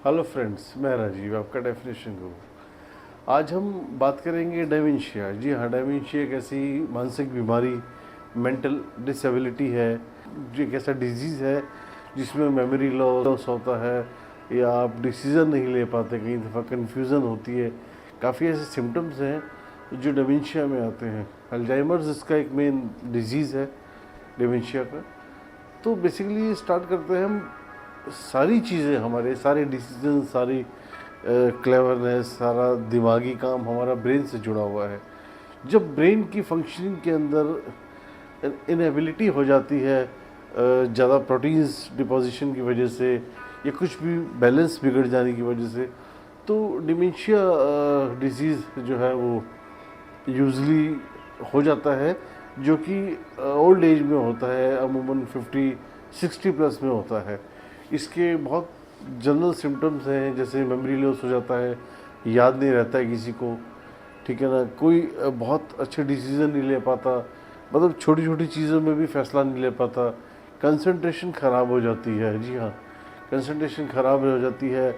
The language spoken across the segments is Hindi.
हेलो फ्रेंड्स, मैं राजीव, आपका डेफिनेशन गुरु। आज हम बात करेंगे डेमेंशिया। जी हाँ, डेमेंशिया एक ऐसी मानसिक बीमारी, मेंटल डिसेबिलिटी है, जो एक ऐसा डिजीज़ है जिसमें मेमोरी लॉस होता है या आप डिसीज़न नहीं ले पाते, कई दफ़ा कन्फ्यूज़न होती है। काफ़ी ऐसे सिम्टम्स हैं जो डेमेंशिया में आते हैं। अल्जाइमर्स इसका एक मेन डिजीज़ है, डेमेंशिया का। तो बेसिकली स्टार्ट करते हैं हम। सारी चीज़ें, हमारे सारे डिसीजन, सारी क्लेवरनेस, सारा दिमागी काम हमारा ब्रेन से जुड़ा हुआ है। जब ब्रेन की फंक्शनिंग के अंदर इनएबिलिटी हो जाती है, ज़्यादा प्रोटीन्स डिपोजिशन की वजह से या कुछ भी बैलेंस बिगड़ जाने की वजह से, तो डिमेंशिया डिजीज़ जो है वो यूजली हो जाता है, जो कि ओल्ड एज में होता है, अमूमन 50-60 प्लस में होता है। इसके बहुत जनरल सिम्टम्स हैं, जैसे मेमोरी लॉस हो जाता है, याद नहीं रहता है किसी को, ठीक है ना, कोई बहुत अच्छे डिसीजन नहीं ले पाता, मतलब छोटी छोटी चीज़ों में भी फैसला नहीं ले पाता, कंसंट्रेशन ख़राब हो जाती है। जी हाँ, कंसंट्रेशन ख़राब हो जाती है,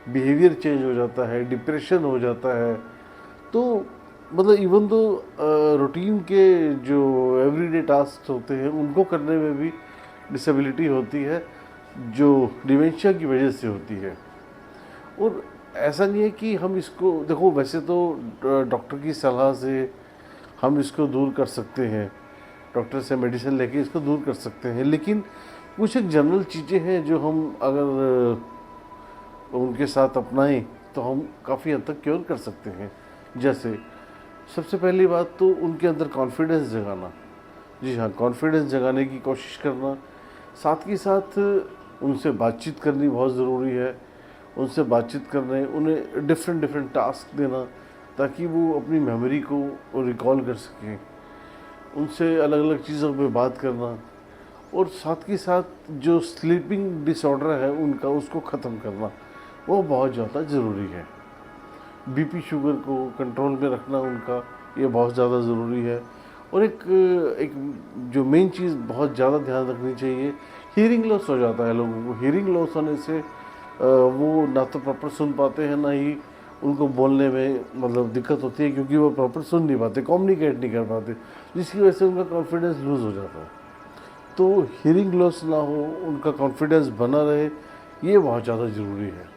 बिहेवियर चेंज हो जाता है, डिप्रेशन हो जाता है। तो मतलब इवन तो रूटीन के जो एवरीडे टास्क होते हैं उनको करने में भी डिसेबिलिटी होती है, जो डिमेंशिया की वजह से होती है। और ऐसा नहीं है कि हम इसको, देखो वैसे तो डॉक्टर की सलाह से हम इसको दूर कर सकते हैं, डॉक्टर से मेडिसिन लेके इसको दूर कर सकते हैं, लेकिन कुछ एक जनरल चीज़ें हैं जो हम अगर उनके साथ अपनाएं तो हम काफ़ी हद तक क्योर कर सकते हैं। जैसे सबसे पहली बात तो उनके अंदर कॉन्फिडेंस जगाना। जी हाँ, कॉन्फिडेंस जगाने की कोशिश करना, साथ ही साथ उनसे बातचीत करनी बहुत ज़रूरी है। उनसे बातचीत करने, उन्हें डिफरेंट डिफरेंट टास्क देना ताकि वो अपनी मेमोरी को रिकॉल कर सकें। उनसे अलग अलग चीज़ों पे बात करना, और साथ के साथ जो स्लीपिंग डिसऑर्डर है उनका, उसको ख़त्म करना, वो बहुत ज़्यादा ज़रूरी है। बीपी शुगर को कंट्रोल में रखना उनका, ये बहुत ज़्यादा ज़रूरी है। और एक एक जो मेन चीज़ बहुत ज़्यादा ध्यान रखनी चाहिए, हियरिंग लॉस हो जाता है लोगों को। हियरिंग लॉस होने से वो ना तो प्रॉपर सुन पाते हैं, ना ही उनको बोलने में मतलब दिक्कत होती है, क्योंकि वो प्रॉपर सुन नहीं पाते, कम्युनिकेट नहीं कर पाते, जिसकी वजह से उनका कॉन्फिडेंस लूज़ हो जाता है। तो हियरिंग लॉस ना हो, उनका कॉन्फिडेंस बना रहे, ये बहुत ज़्यादा ज़रूरी है।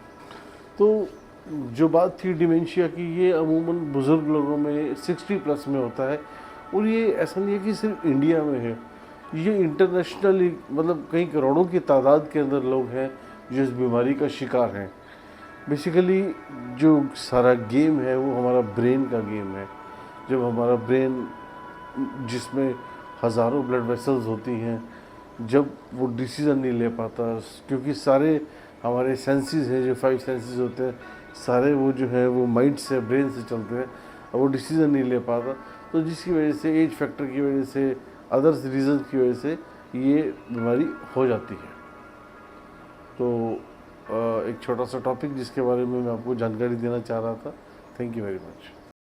तो जो बात थी डिमेंशिया की, ये अमूमन बुज़ुर्ग लोगों में 60 प्लस में होता है। और ये ऐसा नहीं है कि सिर्फ इंडिया में है, ये इंटरनेशनली, मतलब कई करोड़ों की तादाद के अंदर लोग हैं जो इस बीमारी का शिकार हैं। बेसिकली जो सारा गेम है वो हमारा ब्रेन का गेम है। जब हमारा ब्रेन, जिसमें हज़ारों ब्लड वेसल्स होती हैं, जब वो डिसीज़न नहीं ले पाता, क्योंकि सारे हमारे सेंसेस हैं, जो 5 सेंसेस होते हैं, सारे वो जो है वो माइंड से, ब्रेन से चलते हैं, और वो डिसीज़न नहीं ले पाता, तो जिसकी वजह से, एज फैक्टर की वजह से, अदर्स रीज़न की वजह से ये बीमारी हो जाती है। तो एक छोटा सा टॉपिक जिसके बारे में मैं आपको जानकारी देना चाह रहा था। Thank you very much.